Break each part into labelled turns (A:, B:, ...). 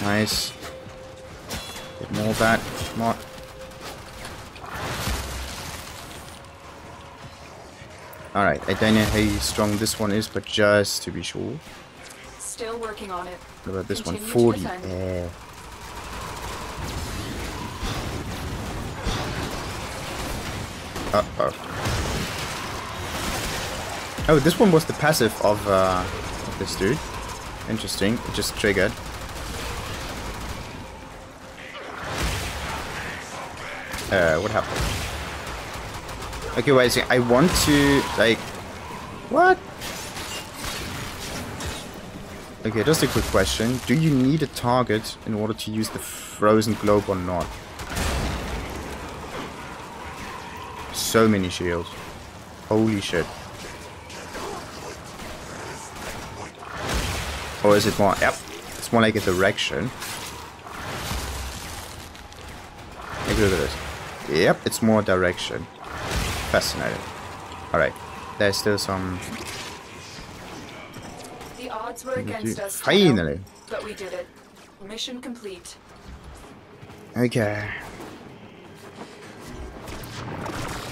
A: Nice. Get more of that. More. Alright, I don't know how strong this one is, but just to be sure.
B: Still working on it.
A: What about this
B: Continue
A: one?
B: to
A: 40.
B: defend.
A: Yeah. Uh-oh. Oh, this one was the passive of this dude. Interesting. It just triggered. What happened? Okay, wait a second. I want to, like... What? Okay, just a quick question. Do you need a target in order to use the frozen globe or not? So many shields. Holy shit. Or is it more... Yep. It's more like a direction. Take a look at this. Yep, it's more direction. Fascinating. Alright. There's still some...
B: The odds were against us,
A: finally.
B: but we did it. Mission complete.
A: Okay.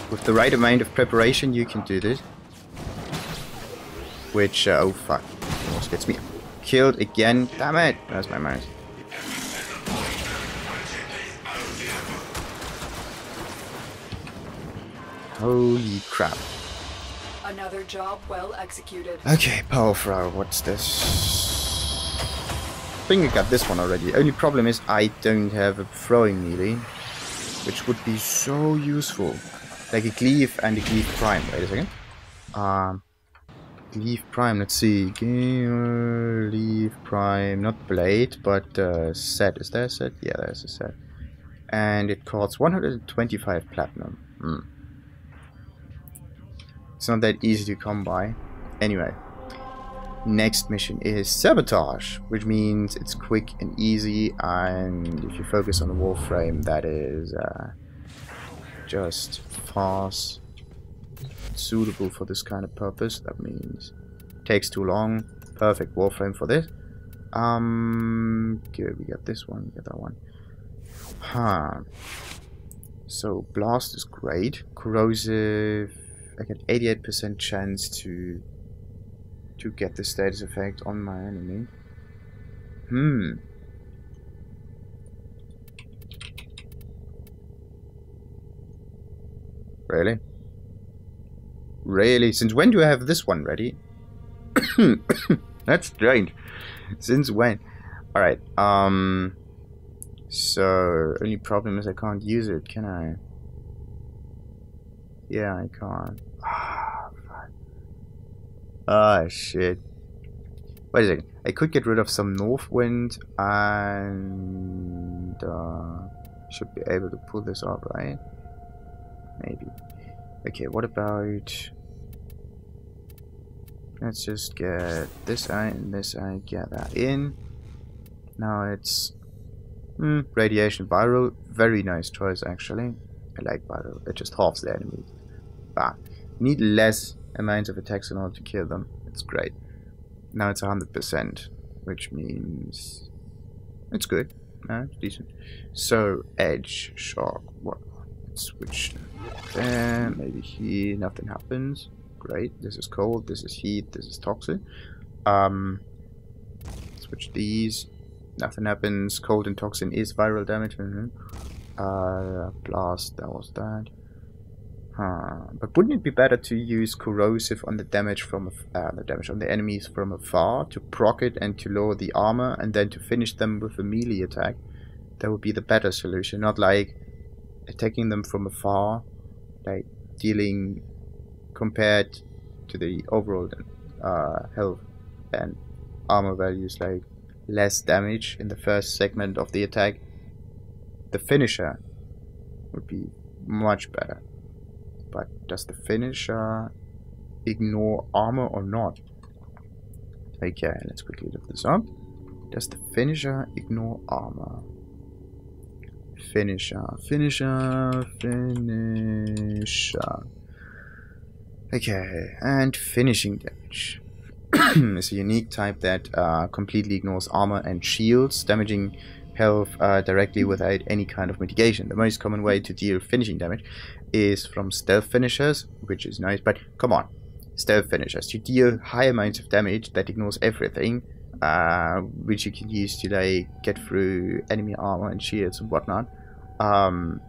A: With the right amount of preparation, you can do this. Which, oh fuck. Almost gets me killed again. Damn it. That's my mouse. Holy crap.
B: Another job well executed.
A: Okay, power throw. What's this? I think I got this one already. Only problem is I don't have a throwing melee, which would be so useful. Like a cleave and a cleave prime. Wait a second. Cleave prime. Let's see. Cleave prime. Not blade, but set. Is there a set? Yeah, there's a set. And it costs 125 platinum. It's not that easy to come by. Anyway, next mission is Sabotage, which means it's quick and easy, and if you focus on the Warframe, that is just fast, suitable for this kind of purpose. That means it takes too long. Perfect Warframe for this. Good, we got this one, we got that one. So blast is great. Corrosive, I get 88% chance to get the status effect on my enemy. Really? Really? Since when do I have this one ready? That's strange. Since when? Alright, so only problem is I can't use it, can I? Yeah, I can't. Ah, shit. Wait a second. I could get rid of some north wind and should be able to pull this off, right? Maybe. Okay, what about... Let's just get this eye and this eye, get that in. Now it's... radiation viral. Very nice choice, actually. I like viral. It just halves the enemy. Bah. Need less amounts of attacks in order to kill them. It's great. Now it's 100%, which means it's good. It's decent. So edge shock. What? Let's switch there. Maybe here. Nothing happens. Great. This is cold. This is heat. This is toxic. Switch these. Nothing happens. Cold and toxin is viral damage. Blast. That was that. But wouldn't it be better to use corrosive on the damage from on the enemies from afar to proc it and to lower the armor, and then to finish them with a melee attack? That would be the better solution, not like attacking them from afar, like dealing compared to the overall health and armor values, like less damage in the first segment of the attack. The finisher would be much better. But does the finisher ignore armor or not? Okay, let's quickly look this up. Does the finisher ignore armor? Finisher. Okay, and finishing damage. is a unique type that completely ignores armor and shields, damaging health directly without any kind of mitigation. The most common way to deal finishing damage is from stealth finishers, which is nice, but come on. Stealth finishers. You deal high amounts of damage that ignores everything, which you can use to like get through enemy armor and shields and whatnot. And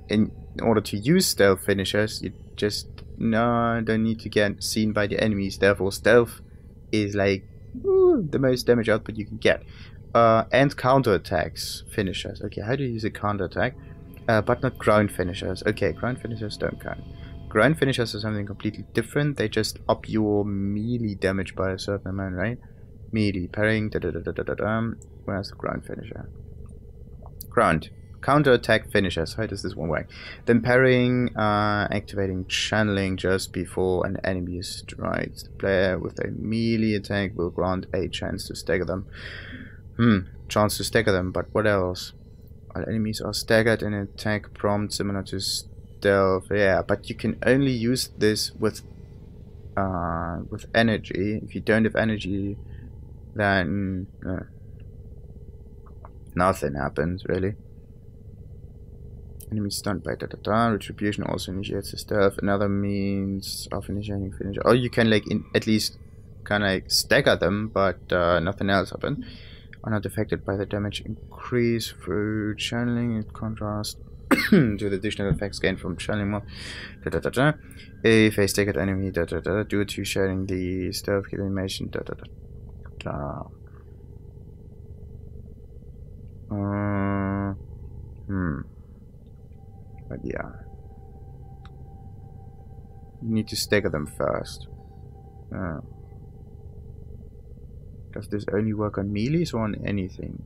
A: in order to use stealth finishers, you just don't need to get seen by the enemies. Therefore, stealth is like the most damage output you can get. And counterattacks finishers. Okay, how do you use a counterattack? But not ground finishers. Okay, ground finishers don't count. Ground finishers are something completely different. They just up your melee damage by a certain amount, right? Melee, parrying, Where's the ground finisher? Ground. Counter-attack finishers. How does this one work? Then parrying, activating channeling just before an enemy strikes. The player with a melee attack will grant a chance to stagger them. Chance to stagger them, but what else? All enemies are staggered in an attack prompt similar to stealth. Yeah, but you can only use this with energy. If you don't have energy, then nothing happens really. Enemy stunned by Retribution also initiates the stealth. Another means of initiating finisher. Or you can like at least kind of like stagger them, but nothing else happens. Are not affected by the damage increase through channeling, in contrast to the additional effects gained from channeling more. If a staggered enemy due to sharing the stealth animation. But yeah, you need to stagger them first. Does this only work on melees or on anything?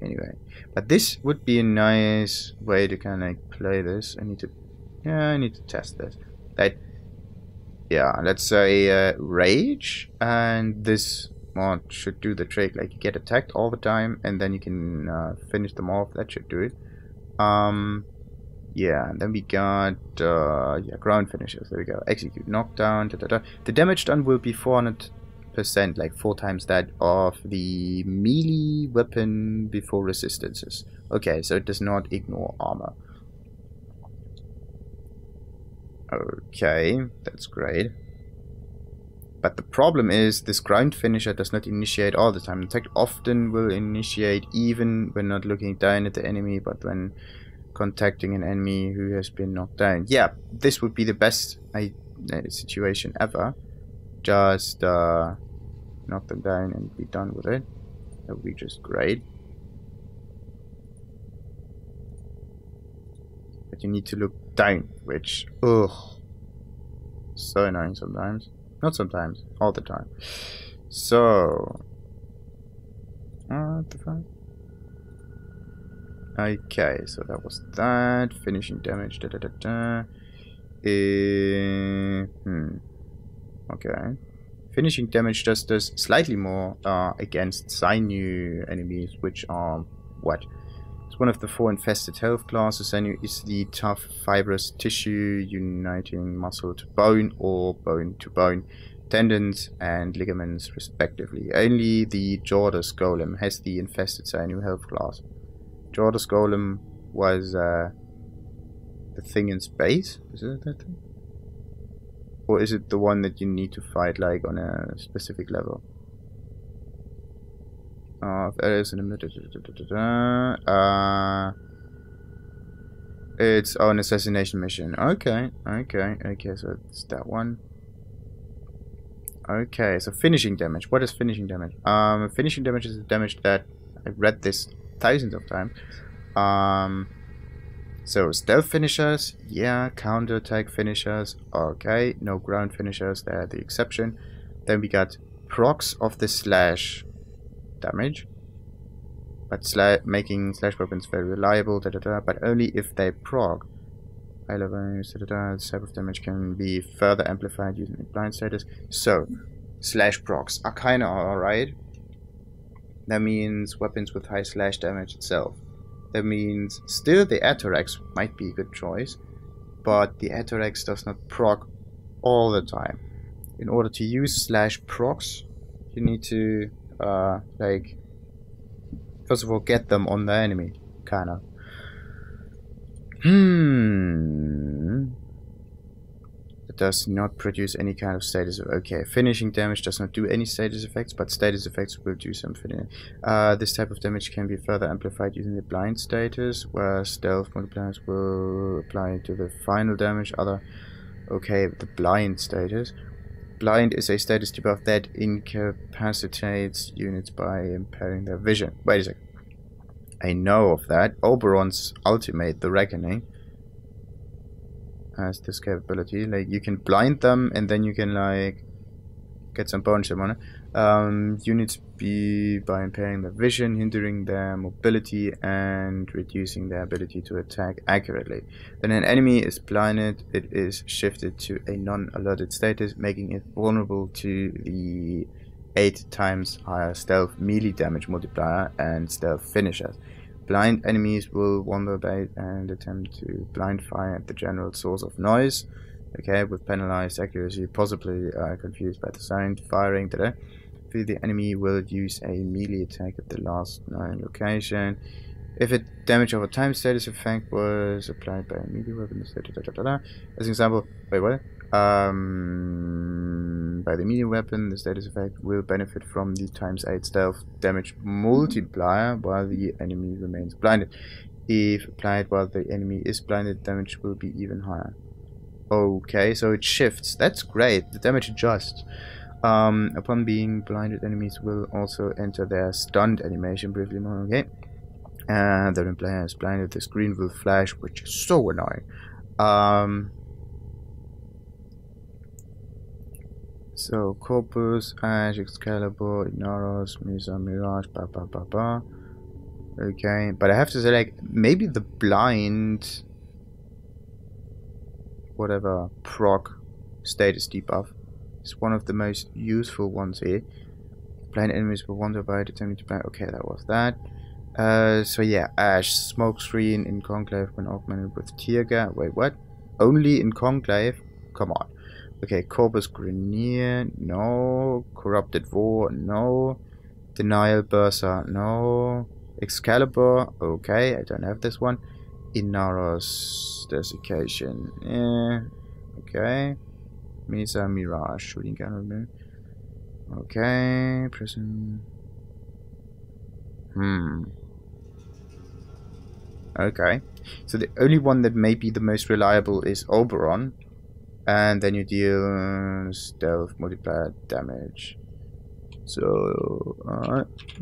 A: Anyway, but this would be a nice way to kind of like play this. I need to test this. Let's say rage, and this mod should do the trick. Like you get attacked all the time, and then you can finish them off. That should do it. Yeah, and then we got ground finishers. There we go. Execute, knockdown. The damage done will be 400%, like 4 times that of the melee weapon before resistances. Okay, so it does not ignore armor. Okay, that's great. But the problem is this ground finisher does not initiate all the time. In fact, often will initiate even when not looking down at the enemy, but when contacting an enemy who has been knocked down. Yeah, this would be the best situation ever. Just knock them down and be done with it. That would be just great. But you need to look down, which, so annoying sometimes. Not sometimes, all the time. So, what the fuck? Okay, so that was that. Finishing damage. Okay. Finishing damage just does slightly more against sinew enemies, which are what? It's one of the 4 infested health classes. Sinew is the tough, fibrous tissue uniting muscle to bone or bone to bone, tendons and ligaments respectively. Only the Jordas Golem has the infested sinew health class. Jordas Golem was the thing in space? Is it that thing? Or is it the one that you need to fight like on a specific level? It's an assassination mission. Okay, so it's that one. Okay, so finishing damage. What is finishing damage? Finishing damage is the damage that I've read this thousands of times. So stealth finishers, yeah, counterattack finishers, okay, no ground finishers, they're the exception. Then we got procs of the slash damage, but making slash weapons very reliable, but only if they proc. High level, the type of damage can be further amplified using blind status. So, slash procs are kinda alright. That means weapons with high slash damage itself. That means still the Atarax might be a good choice, but the Atarax does not proc all the time. In order to use /procs, you need to like first of all get them on the enemy, kinda. It does not produce any kind of status. Okay, finishing damage does not do any status effects, but status effects will do something. This type of damage can be further amplified using the blind status, where stealth multipliers will apply to the final damage. Okay, the blind status. Blind is a status debuff that incapacitates units by impairing their vision. Wait a second. I know of that. Oberon's ultimate, the Reckoning, has this capability. Like, you can blind them and then you can, like, get some bonus on it. Units by impairing their vision, hindering their mobility, and reducing their ability to attack accurately. When an enemy is blinded, it is shifted to a non-alerted status, making it vulnerable to the 8 times higher stealth melee damage multiplier and stealth finishers. Blind enemies will wander about and attempt to blind fire at the general source of noise. Okay, with penalized accuracy, possibly confused by the sound, firing. The enemy will use a melee attack at the last known location. If a damage over time status effect was applied by a melee weapon, as an example, wait, what? By the melee weapon, the status effect will benefit from the ×8 stealth damage multiplier while the enemy remains blinded. If applied while the enemy is blinded, damage will be even higher. Okay, so it shifts. That's great. The damage adjusts. Upon being blinded, enemies will also enter their stunned animation briefly more. Okay. And then when player is blinded, the screen will flash, which is so annoying. So Corpus, Ash, Excalibur, Ignoros, Misa, Mirage, Okay, but I have to say, like, maybe the blind, whatever, proc status debuff is one of the most useful ones here. Blind enemies will wander by attempting to blind. Okay, that was that. So yeah, Ash, Smokescreen in Conclave when augmented with Tear Gas. Wait, what? Only in Conclave? Come on. Okay, Corpus Grenier, no. Corrupted War, no. Denial Bursa, no. Excalibur, okay, I don't have this one. Inaros Desiccation, okay. Mesa Mirage, Shooting Gun, okay. Prison. Okay, so the only one that may be the most reliable is Oberon, and then you deal stealth multiplier damage. So,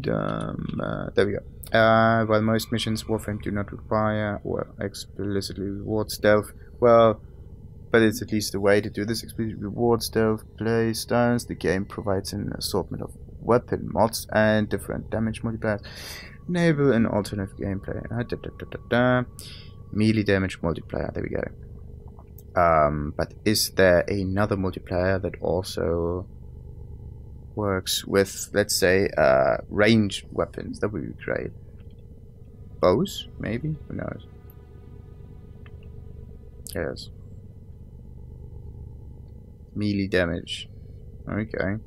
A: there we go. While most missions Warframe do not require or explicitly reward stealth, well, but it's at least a way to do this. Explicitly reward stealth play styles. The game provides an assortment of weapon mods and different damage multipliers. Enable an alternative gameplay. Melee damage multiplier. There we go. But is there another multiplier that also works with, let's say, ranged weapons? That would be great. Bows, maybe? Who knows? Yes. Melee damage. Okay.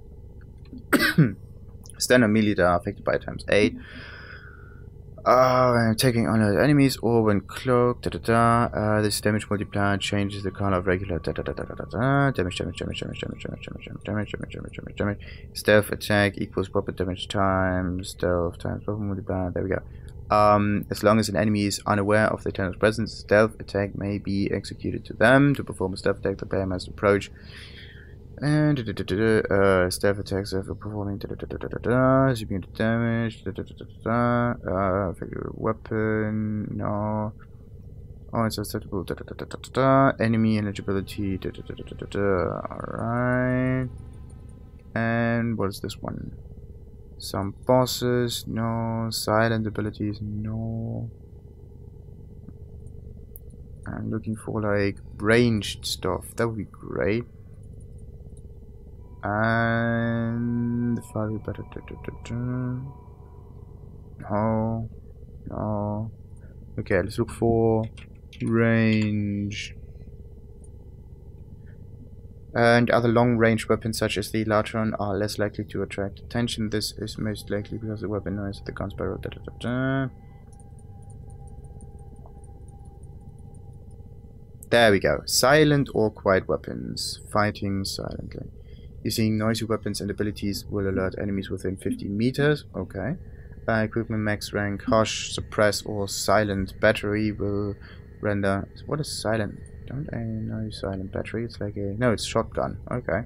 A: Standard melee that are affected by ×8. Taking on enemies or when cloaked. This damage multiplier changes the color of regular. Damage. Stealth attack equals proper damage times stealth times proper multiplier. There we go. As long as an enemy is unaware of the eternal's presence, stealth attack may be executed to them. To perform a stealth attack, the player must approach. And stealth attacks after performing zipping damage. Figure weapon. No. Oh, it's acceptable. Enemy eligibility. Alright. And what is this one? Some bosses. No. Silent abilities. No. I'm looking for like ranged stuff. That would be great. And the fire better. No. Okay, let's look for range. And other long-range weapons such as the Latron are less likely to attract attention. This is most likely because the weapon knows the gun's barrel. There we go. Silent or quiet weapons. Fighting silently. Using noisy weapons and abilities will alert enemies within 15 meters. Okay. Equipment max rank. Hush, suppress, or silent battery will render... What is silent? Don't I know silent battery? It's like a... No, it's shotgun. Okay.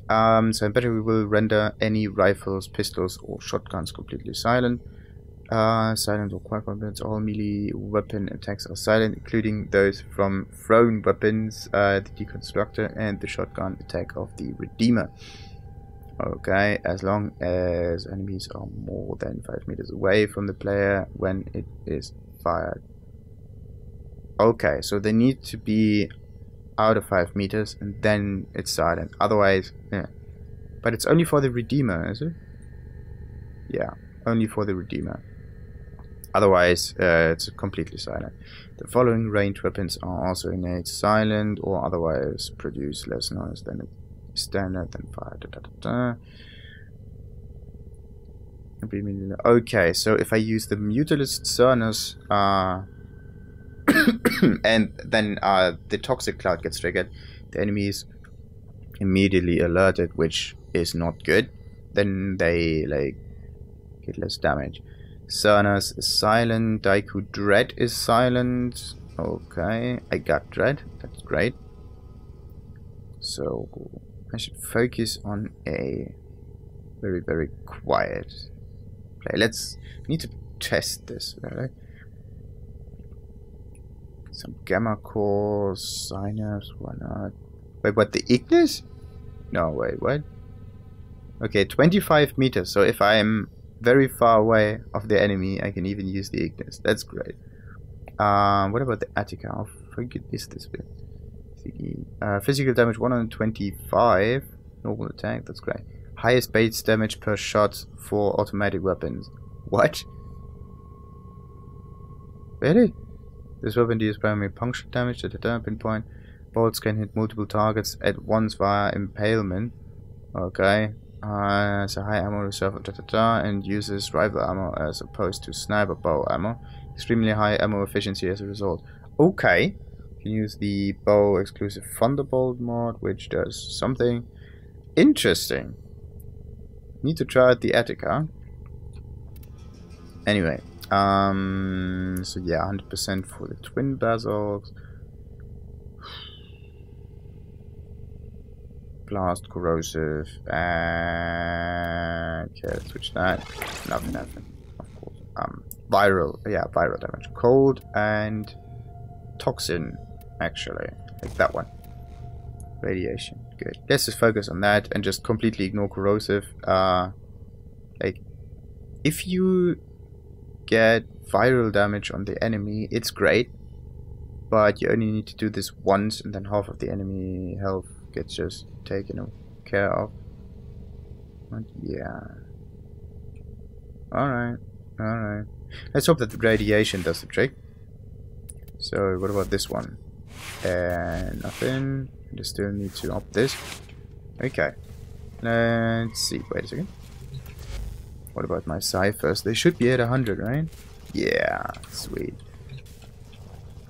A: Silent battery will render any rifles, pistols, or shotguns completely silent. Silent or quiet weapons. All melee weapon attacks are silent, including those from thrown weapons, the Deconstructor, and the shotgun attack of the Redeemer. Okay, as long as enemies are more than 5 meters away from the player when it is fired. Okay, so they need to be out of 5 meters and then it's silent. Otherwise, yeah. But it's only for the Redeemer, is it? Yeah, only for the Redeemer. Otherwise, it's completely silent. The following ranged weapons are also innate silent or otherwise produce less noise than a standard than fire. Okay, so if I use the Mutilist Cernus, and then the Toxic Cloud gets triggered, the enemy is immediately alerted, which is not good. Then they like get less damage. Cernus is silent. Daiku Dread is silent. Okay, I got Dread. That's great. So I should focus on a very, very quiet play. We need to test this, right? Some Gamma Cores, Synapse, why not? Wait, what, the Ignis? No, wait, what? Okay, 25 meters, so if I'm very far away of the enemy, I can even use the Ignis. That's great. What about the Attica? How freaking is this bit? Physical damage 125. Normal attack, that's great. Highest base damage per shot for automatic weapons. What? Really? This weapon deals primary puncture damage at a pinpoint. Bolts can hit multiple targets at once via impalement. Okay. It's a high ammo reserve and uses rifle ammo as opposed to sniper bow ammo. Extremely high ammo efficiency as a result. Okay. You can use the bow exclusive Thunderbolt mod, which does something interesting. Need to try out the Attica. Anyway. So yeah, 100% for the twin basalts. Blast, corrosive, and okay, let's switch that. Nothing, of course. Viral, yeah, viral damage. Cold and toxin, actually, like that one. Radiation, good. Let's just focus on that and just completely ignore corrosive. Like, if you get viral damage on the enemy, it's great, but you only need to do this once, and then half of the enemy health gets just taken care of. But yeah. Alright. Let's hope that the radiation does the trick. So, what about this one? Nothing. Just still need to up this. Okay. Let's see. Wait a second. What about my ciphers? They should be at 100, right? Yeah, sweet.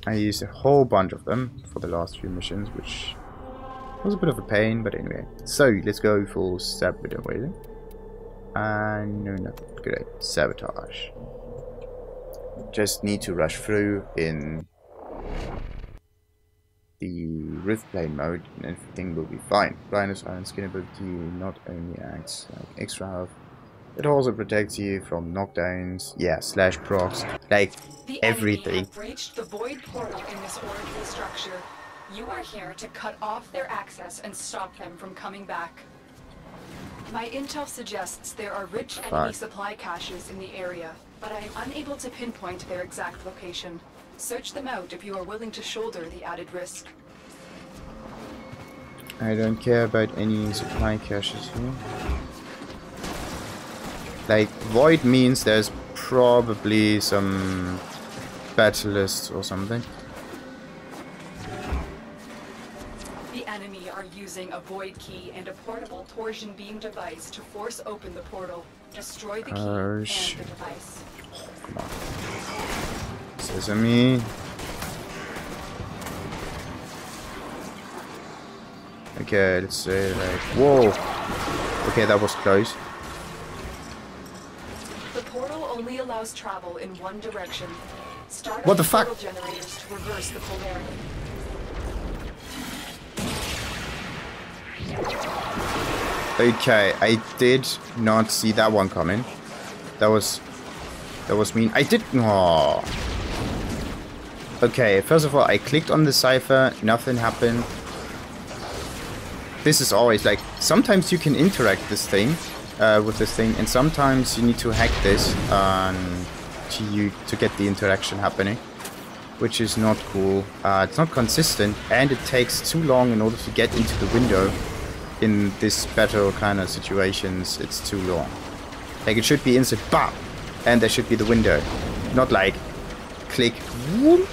A: I used a whole bunch of them for the last few missions, which was a bit of a pain, but anyway. So, let's go for Sabotage. No, nothing. Great. Sabotage. Just need to rush through in the Riftplane mode and everything will be fine. Blindness Iron Skin ability not only acts like extra health, it also protects you from knockdowns, yeah, slash procs, like
B: The
A: everything.
B: enemy have breached the void portal in this orbital structure. You are here to cut off their access and stop them from coming back. My intel suggests there are rich enemy supply caches in the area, but I am unable to pinpoint their exact location. Search them out if you are willing to shoulder the added risk.
A: I don't care about any supply caches here. Like, void means there's probably some battle lists or something.
B: The enemy are using a void key and a portable torsion beam device to force open the portal. Destroy the key and the device.
A: Oh, come on. Sesame. Okay, let's say like... Whoa! Okay, that was close.
B: The portal only allows travel in one direction. Start
A: What the fuck?
B: portal generators to reverse the polarity.
A: Okay, I did not see that one coming. That was mean. I did... Oh. Okay, first of all, I clicked on the cipher, nothing happened. This is always like, sometimes you can interact this thing with this thing, and sometimes you need to hack this to get the interaction happening, which is not cool. It's not consistent, and it takes too long in order to get into the window. In this battle kind of situations, it's too long. Like, it should be instant, bam, and there should be the window, not like click. Whoop.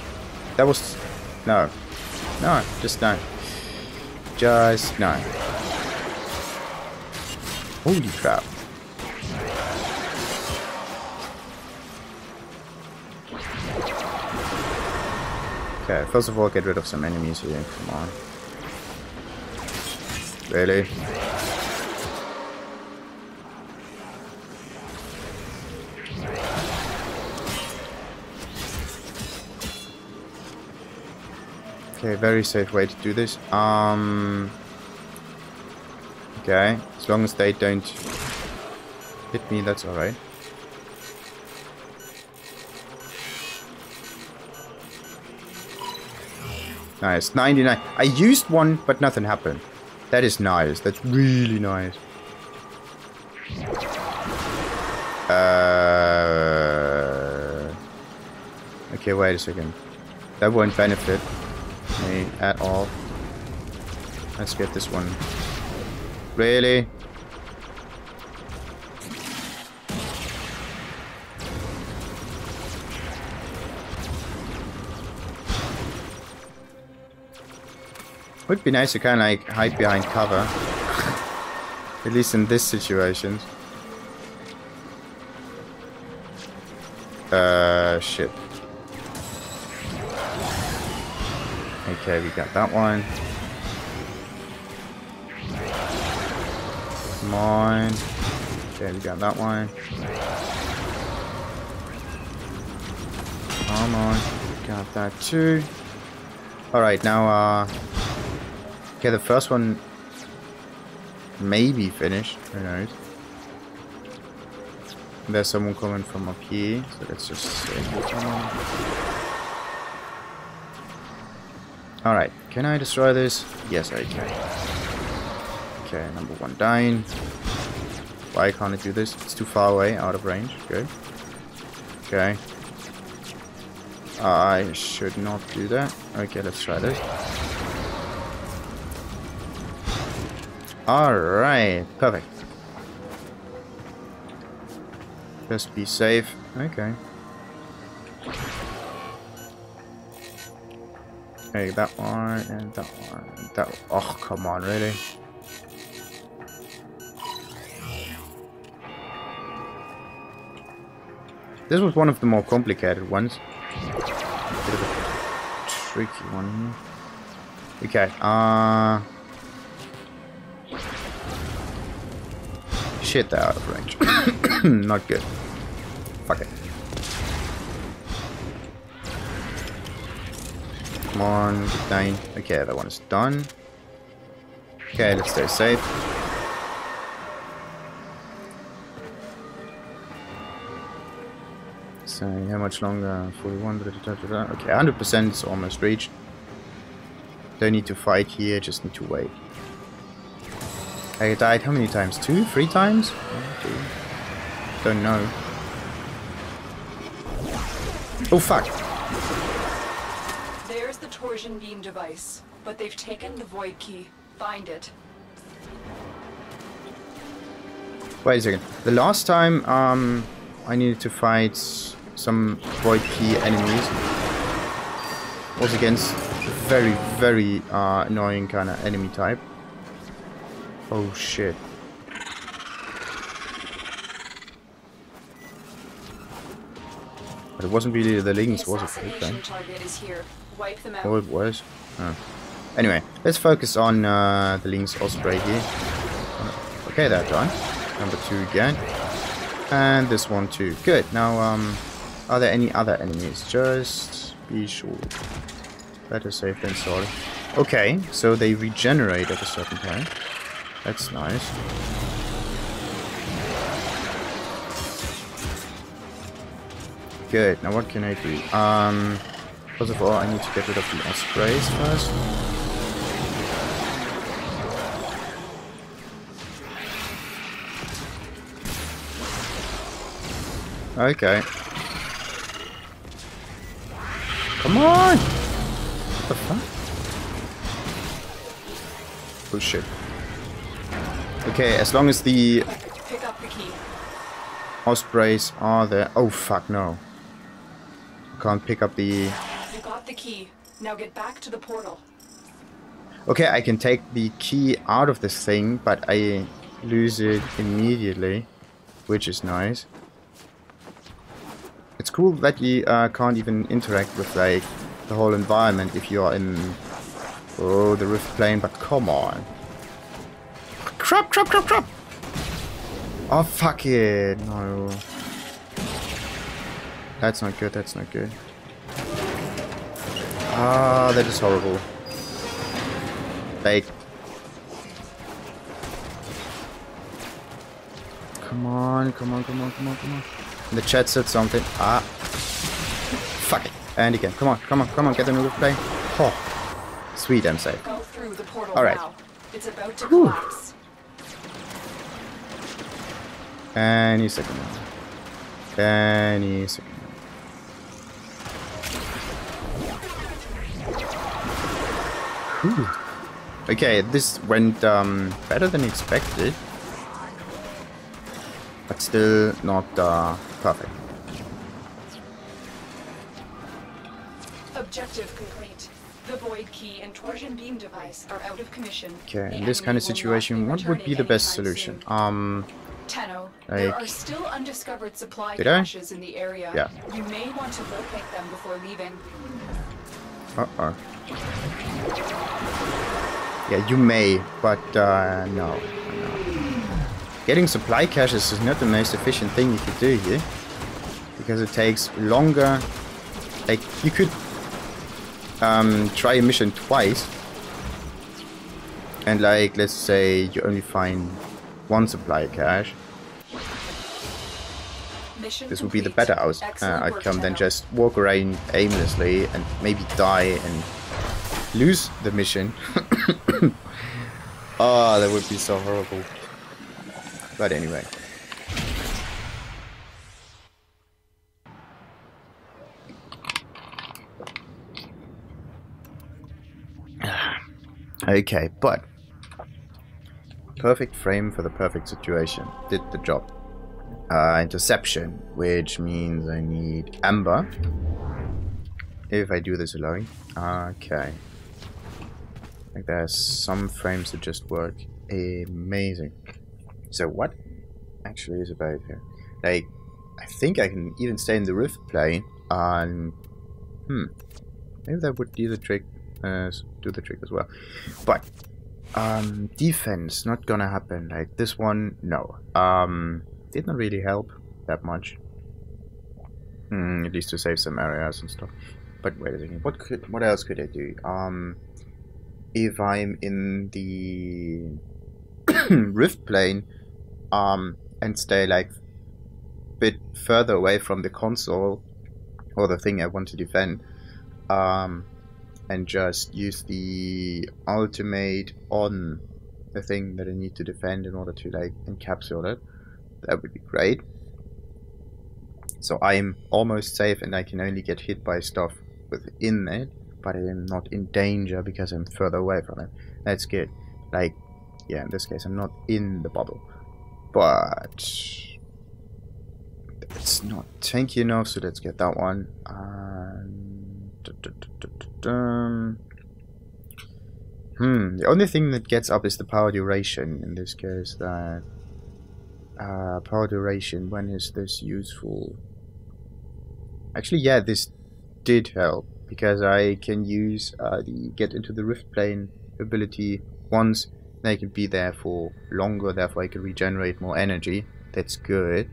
A: That was no, just no. Just no. Holy crap. Okay, first of all, get rid of some enemies here. Come on. Really? Okay, very safe way to do this. Okay, as long as they don't hit me, that's alright. Nice, 99. I used one, but nothing happened. That is nice. That's really nice. Okay, wait a second. That won't benefit me at all. Let's get this one. Really? Would be nice to kind of like hide behind cover. At least in this situation. Shit. Okay, we got that one. Come on. Okay, we got that one. Come on. Got that too. Alright, now, okay, the first one may be finished. Who knows? There's someone coming from up here, so let's just save this one. Alright, can I destroy this? Yes, I can. Okay, number one down. Why can't I do this? It's too far away, out of range. Good. Okay. I should not do that. Okay, let's try this. Alright, perfect. Just be safe. Okay. Okay, that one and that one and that one. Oh, come on, really? This was one of the more complicated ones. Bit of a tricky one here. Okay, shit, they're out of range. Not good. Fuck it. Come on, get down. Okay, that one is done. Okay, let's stay safe. So, how much longer? 41. Okay, 100% is almost reached. Don't need to fight here, just need to wait. I died how many times? 2? 3 times? 1, 2. Don't know. Oh fuck!
B: There's the torsion beam device, but they've taken the void key. Find it.
A: Wait a second. The last time I needed to fight some void key enemies was against a very, very annoying kind of enemy type. Oh shit. But it wasn't really the links, was it? Okay.
B: Target is here. Wipe them out.
A: Oh, it was? Oh. Anyway, let's focus on the Link's Osprey here. Okay, that done. Number 2 again. And this one too. Good. Now, are there any other enemies? Just be sure. Better safe than sorry. Okay, so they regenerate at a certain time. That's nice. Good. Now what can I do? First of all, I need to get rid of the Ospreys first. Okay. Come on! What the fuck? Oh shit. Okay, as long as the
B: Pick up the key.
A: Ospreys are there. Oh fuck no. Can't pick up the...
B: You got the key. Now get back to the portal.
A: Okay, I can take the key out of this thing, but I lose it immediately, which is nice. It's cool that you can't even interact with like the whole environment if you are in the rift plane, but come on. Crap, crap, crap, crap! Oh fuck it, no. That's not good, that's not good. Ah, that is horrible. Like... Come on, come on, come on, come on, come on. The chat said something. Ah. Fuck it. And again. Come on, come on, come on, get the move play. Oh. Sweet, I'm safe.
B: Go through the portal
A: Alright.
B: now. It's about to collapse.
A: Any second now. Any second now. Whew. Okay, this went better than expected. But still not perfect.
B: Objective complete. The void key and torsion beam device are out of commission.
A: Okay, in this kind of situation, what would be the best solution?
B: Tenno,
A: like,
B: there are still undiscovered supply
A: did I?
B: caches in the area.
A: Yeah.
B: You may want to locate them before leaving.
A: Uh-oh. Yeah, you may, but no. Getting supply caches is not the most efficient thing you could do here. Because it takes longer. Like, you could try a mission twice. And like, let's say you only find one supply cache.
B: Mission
A: This would be the
B: complete.
A: better
B: Excellent work,
A: outcome than
B: Tenno.
A: just walk around aimlessly and maybe die and lose the mission. Oh, that would be so horrible. But anyway. Okay, but perfect frame for the perfect situation. Did the job. Interception, which means I need amber. If I do this alone. Okay. Like there's some frames that just work amazing. So what actually is about here? Like, I think I can even stay in the rift plane and maybe that would do the trick as well. But defense not gonna happen. Like this one, no. Did not really help that much. At least to save some areas and stuff. But wait a second, what else could I do? If I'm in the rift plane and stay like a bit further away from the console or the thing I want to defend, and just use the ultimate on the thing that I need to defend in order to like encapsulate it, that would be great. So I'm almost safe and I can only get hit by stuff within it, but I am not in danger because I'm further away from it. That's good. Like, yeah, in this case I'm not in the bubble, but it's not tanky enough, so let's get that one. The only thing that gets up is the power duration in this case. That power duration. When is this useful? Actually, yeah, this did help because I can use the get into the rift plane ability once. Then I can be there for longer. Therefore, I can regenerate more energy. That's good.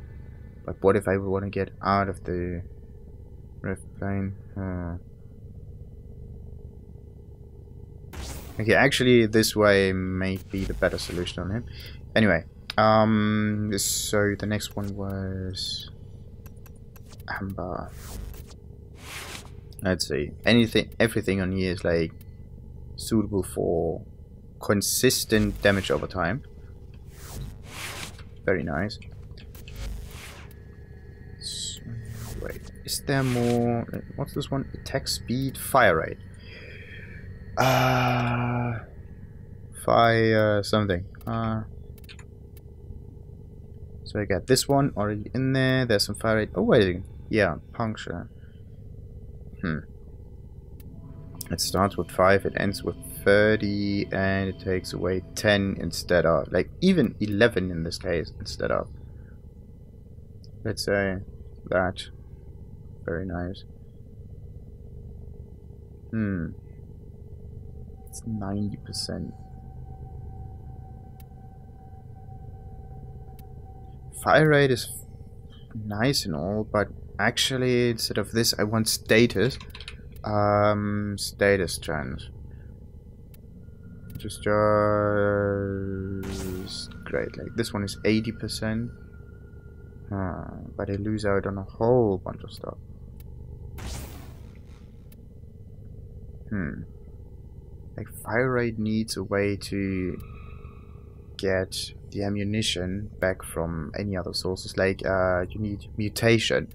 A: But what if I want to get out of the rift plane? Okay, actually, this way may be the better solution on him. Anyway, so the next one was amber. Let's see. Everything on here is like suitable for consistent damage over time. Very nice. So, wait, is there more? What's this one? Attack speed, fire rate. Fire something. So I got this one already in there. There's some fire rate. Oh wait, yeah, puncture. It starts with 5, it ends with 30, and it takes away 10 instead of, like, even 11 in this case instead of. Let's say that. Very nice. It's 90%. Fire rate is nice and all, but actually instead of this I want status. Status chance. Just great. Like this one is 80%. But I lose out on a whole bunch of stuff. Like fire rate needs a way to get the ammunition back from any other sources. Like you need mutation.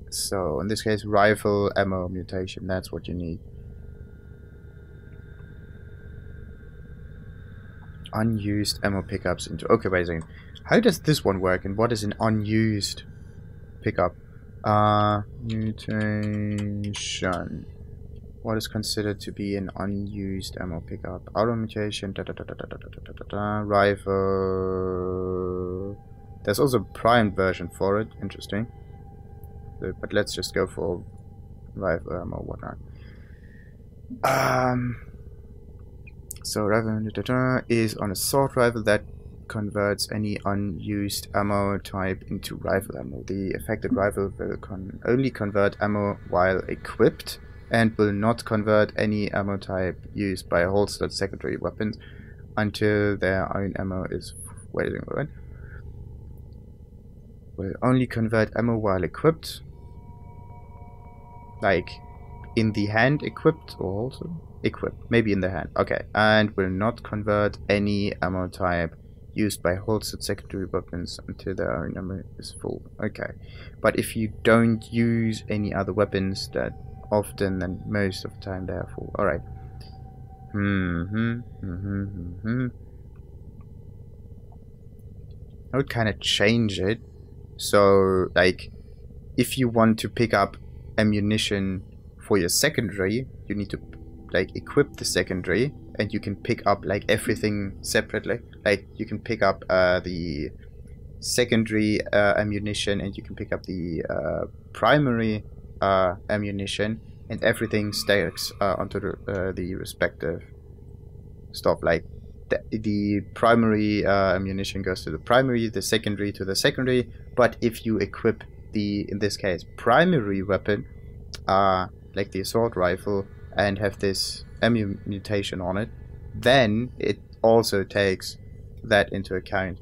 A: So in this case, rifle ammo mutation. That's what you need. Unused ammo pickups into. Okay, wait a second. How does this one work? And what is an unused pickup? Mutation. What is considered to be an unused ammo pickup? Auto mutation. Rifle. There's also a primed version for it. Interesting. But let's just go for rifle ammo, whatnot. So rifle is on assault rifle that converts any unused ammo type into rifle ammo. The affected rifle will only convert ammo while equipped and will not convert any ammo type used by holstered secondary weapons until their own ammo is. Wait a minute. Will only convert ammo while equipped. Like in the hand equipped or also equipped. Maybe in the hand. Okay. And will not convert any ammo type used by holstered secondary weapons until their own ammo is full. Okay. But if you don't use any other weapons, that often and most of the time they are full. Alright. I would kind of change it. So, like, if you want to pick up ammunition for your secondary, you need to like equip the secondary, and you can pick up like everything separately. Like you can pick up the secondary ammunition, and you can pick up the primary ammunition, and everything stacks onto the respective stuff. Like the primary ammunition goes to the primary, the secondary to the secondary. But if you equip the, in this case, primary weapon, like the assault rifle, and have this ammo mutation on it, then it also takes that into account.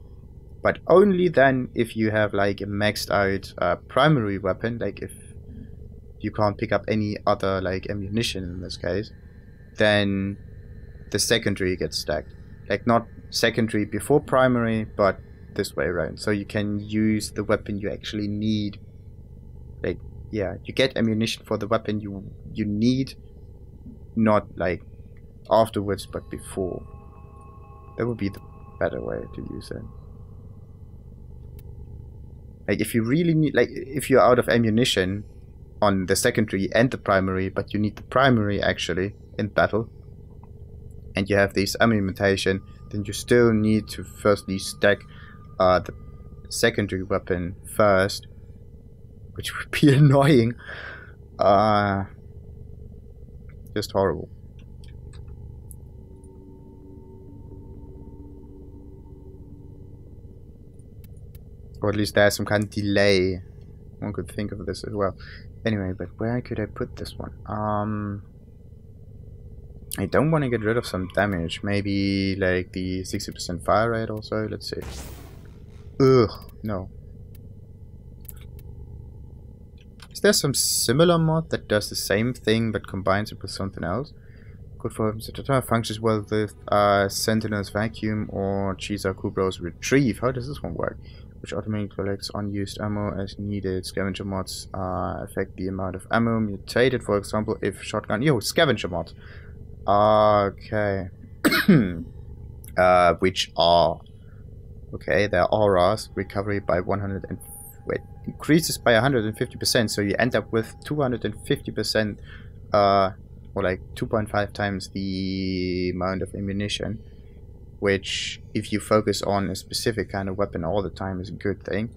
A: But only then if you have like a maxed out primary weapon, like if you can't pick up any other like ammunition in this case, then the secondary gets stacked. Like not secondary before primary, but this way around. So you can use the weapon you actually need. Like, yeah, you get ammunition for the weapon you need, not like afterwards, but before. That would be the better way to use it. Like if you really need, like if you're out of ammunition on the secondary and the primary, but you need the primary actually in battle, and you have this ammo limitation, then you still need to firstly stack the secondary weapon first, which would be annoying. Just horrible. Or at least there's some kind of delay. One could think of this as well. Anyway, but where could I put this one? I don't want to get rid of some damage. Maybe like the 60% fire rate also. Let's see. Ugh, no. Is there some similar mod that does the same thing but combines it with something else? Good for functions well with Sentinel's Vacuum or Chiza Kubro's Retrieve. How does this one work? Which automatically collects unused ammo as needed. Scavenger mods affect the amount of ammo mutated, for example, if shotgun. Yo, scavenger mods. Okay. Which are. Okay, there are auras. Recovery by 100 and. Wait, increases by 150%, so you end up with 250%, or like 2.5 times the amount of ammunition. Which, if you focus on a specific kind of weapon all the time, is a good thing.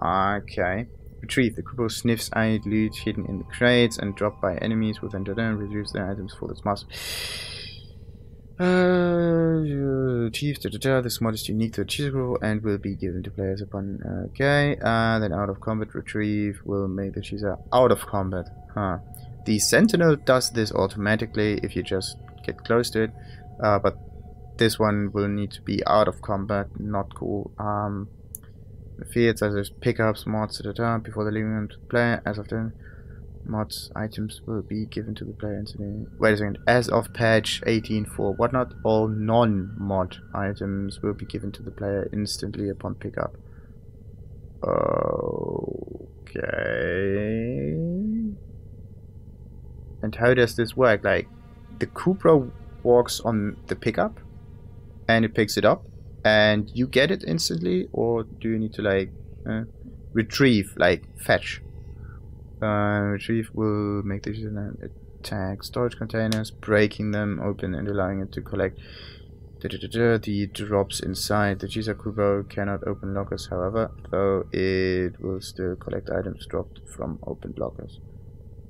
A: Okay. Retrieve. The Kubo sniffs out loot hidden in the crates and dropped by enemies within the and reduce their items for its mass. Achieve. This mod is unique to the Chizuko and will be given to players upon. Okay. Then out of combat retrieve will make the Chiza out of combat. Huh. The Sentinel does this automatically if you just get close to it. But this one will need to be out of combat. Not cool. The fields such as pickups, mods, before the leaving them to the player. As of then, mods items will be given to the player instantly. Wait a second. As of patch 18.4, whatnot, all non-mod items will be given to the player instantly upon pickup. Okay. And how does this work? Like, the Cupra walks on the pickup, and it picks it up, and you get it instantly, or do you need to like retrieve, like fetch? Retrieve will make the user attack storage containers, breaking them open and allowing it to collect the drops inside. The Chizakubo cannot open lockers, however, though it will still collect items dropped from open lockers.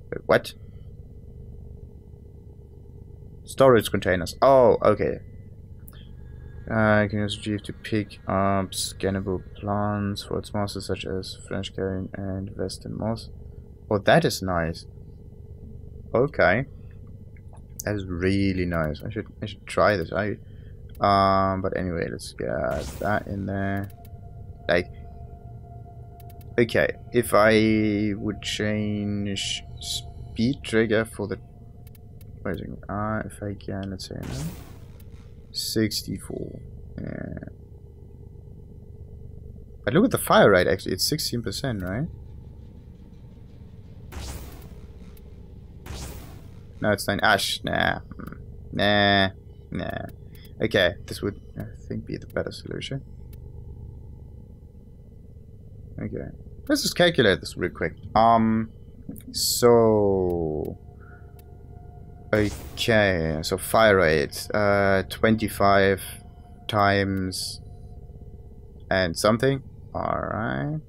A: Wait, what? Storage containers. Oh, okay. Can use retrieve to pick up scannable plants for its masters, such as French carrion and Western moss. Oh, that is nice. Okay, that is really nice. I should try this. But anyway, let's get that in there. Like, okay, if I would change speed trigger for the. Wait a second. If I can, let's say. 64. Yeah. But look at the fire rate, actually. It's 16%, right? No, it's 9. Ash. Nah. Nah. Okay, this would, I think, be the better solution. Okay. Let's just calculate this real quick. So... Okay, so fire rate, 25 times and something. Alright.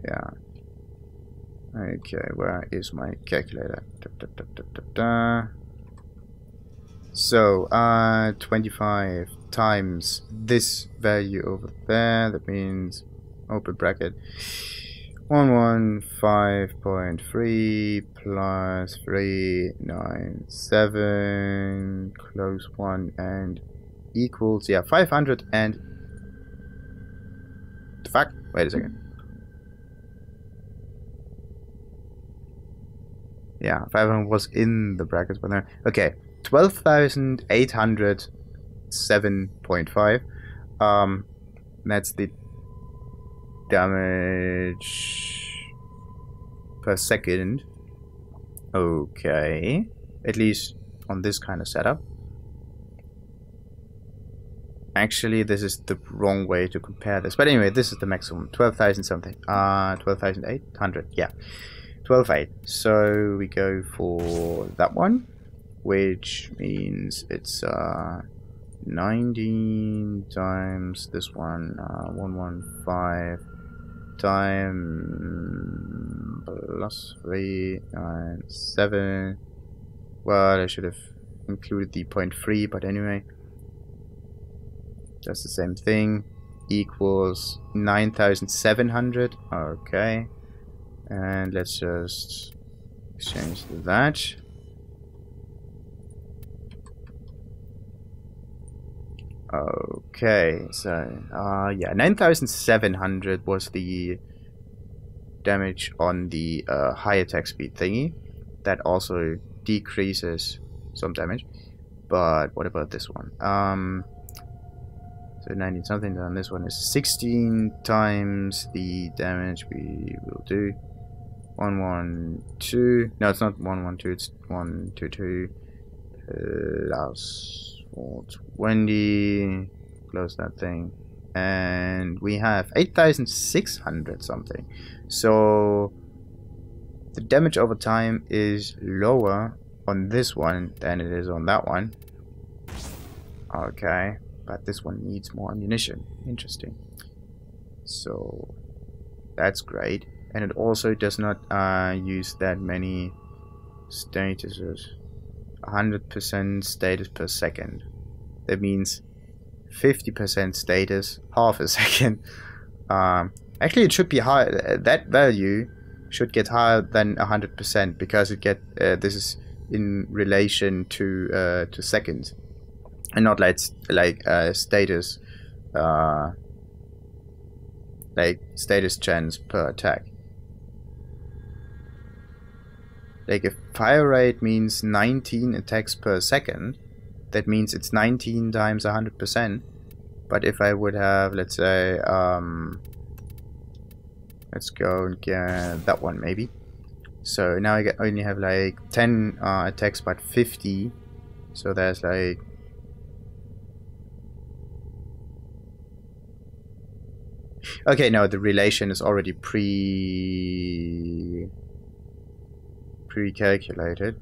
A: Yeah. Okay, where is my calculator? So, 25 times this value over there, that means, open bracket, 115.3 plus 397 close one and equals, yeah, 500 and the fuck? Wait a second. Yeah, 500 was in the brackets, but no. Okay, 12,807.5. That's the damage per second. Okay, at least on this kind of setup. Actually, this is the wrong way to compare this, but anyway, this is the maximum. 12,000 something. 12,800. Yeah, 12,800. So we go for that one. which means it's 19 times this one, 115 times plus 397. Well, I should have included the 0.3, but anyway, that's the same thing. Equals 9,700. Okay, and let's just exchange that. Okay, so yeah, 9,700 was the damage on the high attack speed thingy. That also decreases some damage. But what about this one? So 19 something, and this one is 16 times the damage we will do. 112. No, it's not 112, it's 122 plus 420. Close that thing. And we have 8,600 something. So the damage over time is lower on this one than it is on that one. Okay, but this one needs more ammunition. Interesting. So that's great. And it also does not use that many statuses. 100% status per second. That means 50% status half a second. Actually, it should be higher. That value should get higher than 100% because it this is in relation to seconds, and not like status status chance per attack. Like if fire rate means 19 attacks per second, that means it's 19 times 100%. But if I would have, let's say, let's go and get that one maybe. So now I only have like 10 attacks, but 50. So there's like okay, no, the relation is already pre-calculated.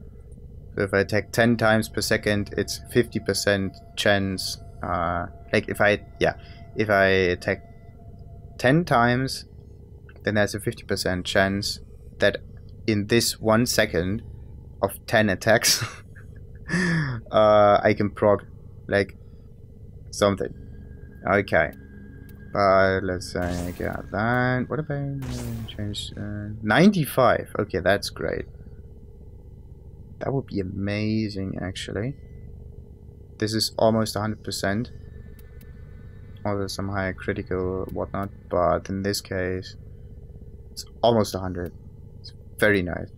A: So if I attack 10 times per second, it's 50% chance. Like if I attack 10 times, then there's a 50% chance that in this 1 second of 10 attacks, I can proc like something. Okay. But let's say I get that. What if I change 95? Okay, that's great. That would be amazing, actually. This is almost 100%. Although some higher critical whatnot, but in this case, it's almost 100. It's very nice.